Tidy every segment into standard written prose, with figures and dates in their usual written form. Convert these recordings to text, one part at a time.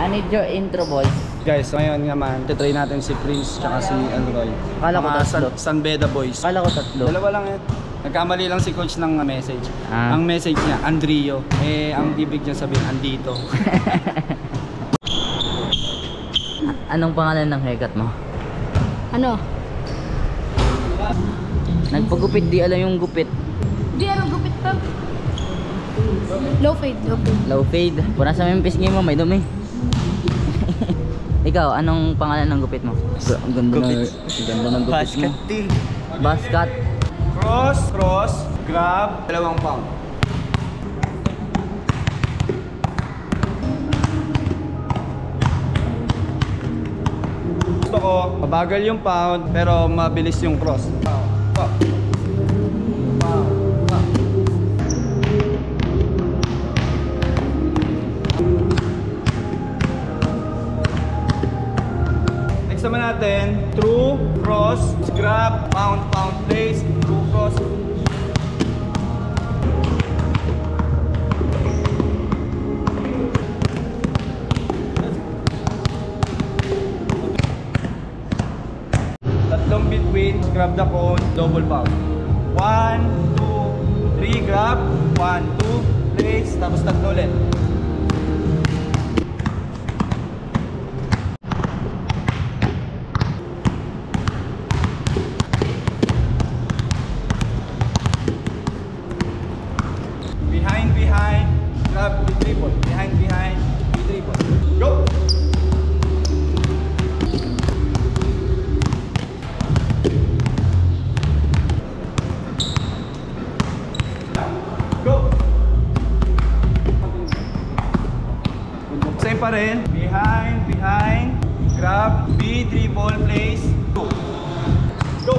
I need your intro, boys. Guys, ngayon naman, titry natin si Prince tsaka si Alroy. Akala ko tatlo. San Beda boys. Akala ko tatlo. Dalawa lang yan. Nagkamali lang si coach ng message. Ah. Ang message niya, Andrio. Eh, ang ibig niya sabihin, andito. Anong pangalan ng haircut mo? Ano? Nagpagupit, di alam yung gupit. Di ano gupit to? Low fade, low fade. Low fade. Pura sa Memphis game mo, may dumi. Ikaw, anong pangalan ng gupit mo? Ang ganda Gupit. Ganda ng gupit mo. Basket. Cross, grab, 2 pound. Gusto ko, mabagal yung pound, pero mabilis yung cross. Next naman natin, through, cross, grab, pound, place, through, cross. Tatlong between, grab the cone, double pound. 1, 2, 3, grab, 1, 2, place, tapos tatlo ulit. Behind, grab with triple. Behind, with triple. Go! Go! Same pa rin. Behind, grab, B, triple, place, go. Go!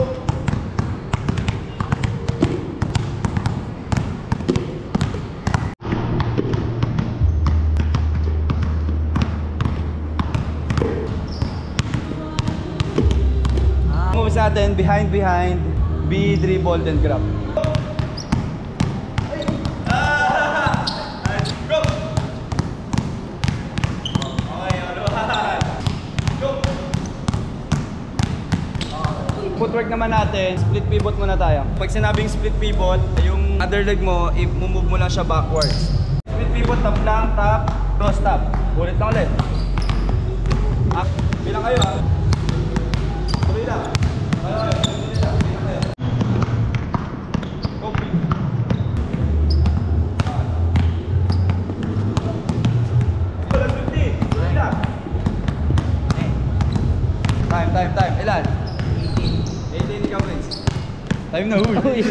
Moves natin, behind, B, dribble, then grab. Go! Okay, go! Footwork naman natin, split pivot muna tayo. Pag sinabing split pivot, yung other leg mo, i-move mo lang siya backwards. Split pivot, tap lang, tap, cross tap. Ulit lang ulit. Bilang kayo ha. Tuloy lang. Time. Ilan? 18 ikaw, Prince. Time na huli.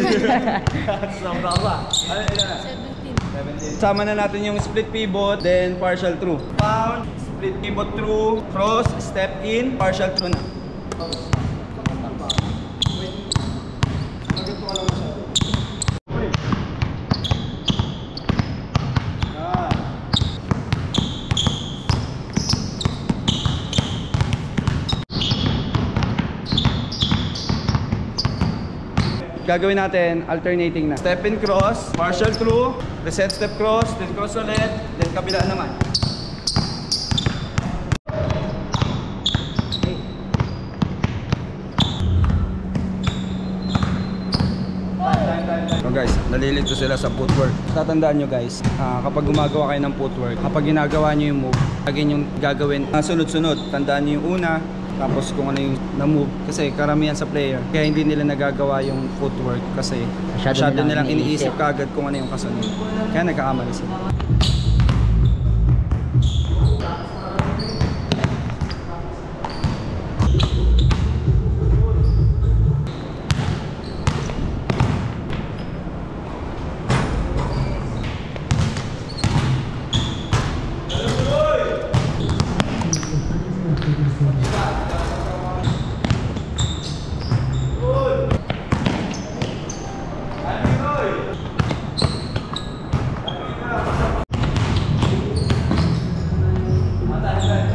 Sobra ba? Ilan na? 17. Sama na natin yung split pivot, then partial through. Pound, split pivot through, cross, step in, partial through na. Gagawin natin alternating na. Step in cross, partial through, reset step cross, then cross ulit, then kabila naman. So guys, nalilito sila sa footwork. Tatandaan nyo guys, kapag gumagawa kayo ng footwork, kapag ginagawa nyo yung move, lagi nyo gagawin sunod-sunod. Tandaan nyo yung una, tapos kung ano yung na-move. Kasi karamihan sa player, kaya hindi nila nagagawa yung footwork kasi masyado nilang iniisip kagad kung ano yung kasunod. Kaya nagkakamali sila.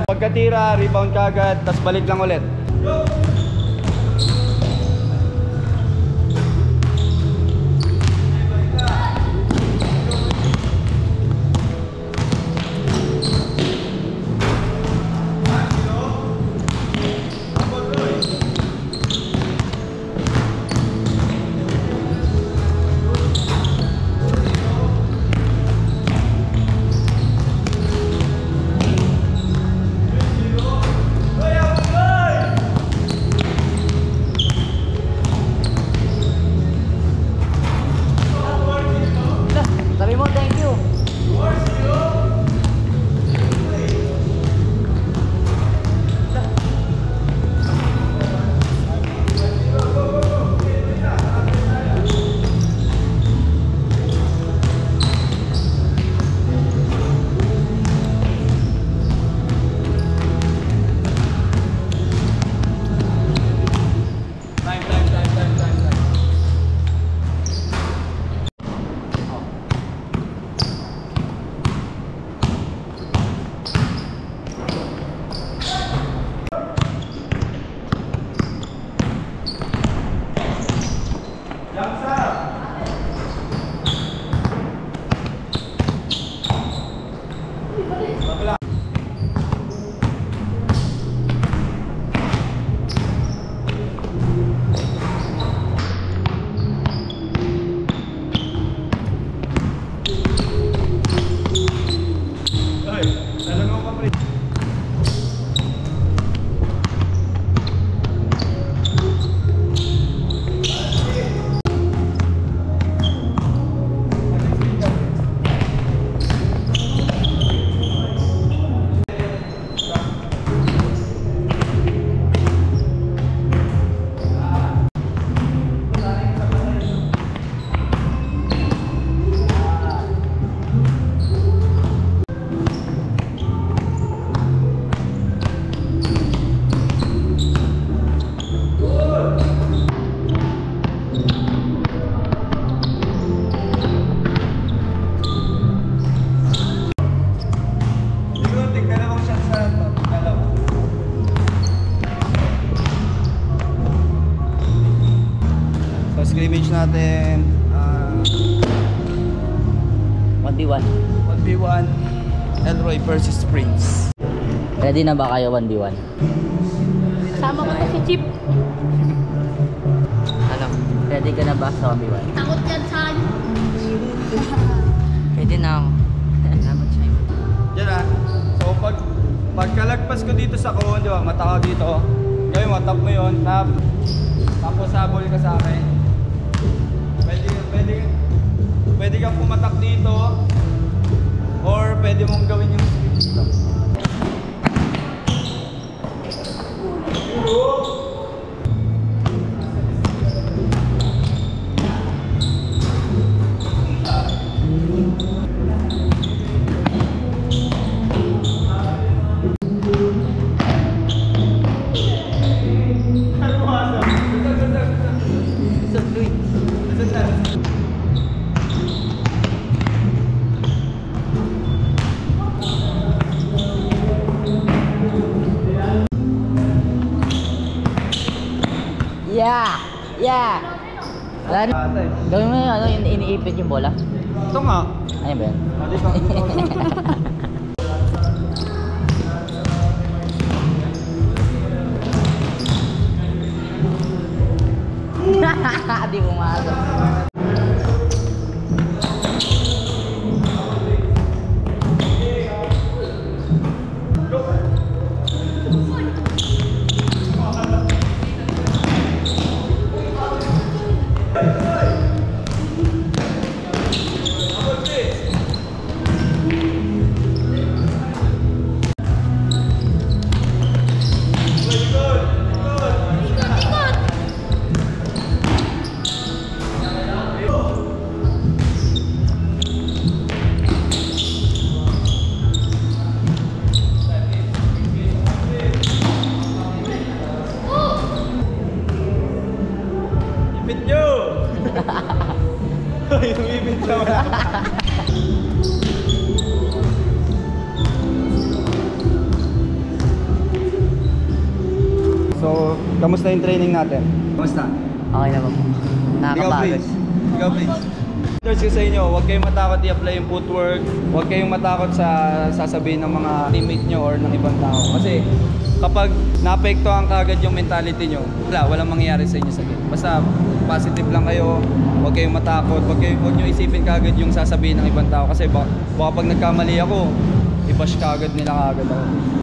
Pagkatira, rebound kagad, tas balik lang ulit. pre. Scrimmage natin 1v1. 1v1 Elroy versus Prince. Ready na ba kayo 1v1? Kasama ko to si Chip. Ano? Ready ka na ba sa 1v1? Takot yan sa akin. Ready na ako. Salamat sa'yo. Yan ah. So pagkalagpas ko dito sa cone, di ba, mata ko dito. Gawin mo, tap mo yun, tap. Tapos habol ka sa akin. Pwede kang pumatak dito or pwede mong gawin yung switch dito. Yeah! Yeah! Wala na. Gawin mo yung ano, yung iniipit yung bola. Ito nga. Ayun ba yun? Dito. Di pumasok. Ipit nyo! Yung ipit nyo. So, kamusta yung training natin? Kamusta? Okay na ba po? Nakakapagod. Ikaw please. Leaders ko sa inyo, huwag kayong matakot i-apply yung footwork. Huwag kayong matakot sa sasabihin ng mga teammate nyo or ng ibang tao. Kasi kapag naapektuhan kagad yung mentality nyo, walang mangyayari sa inyo sa game. Basta positive lang kayo, huwag kayong matakot, huwag nyo isipin kagad yung sasabihin ng ibang tao. Kasi baka pag nagkamali ako, i-bash kagad nila kagad ako.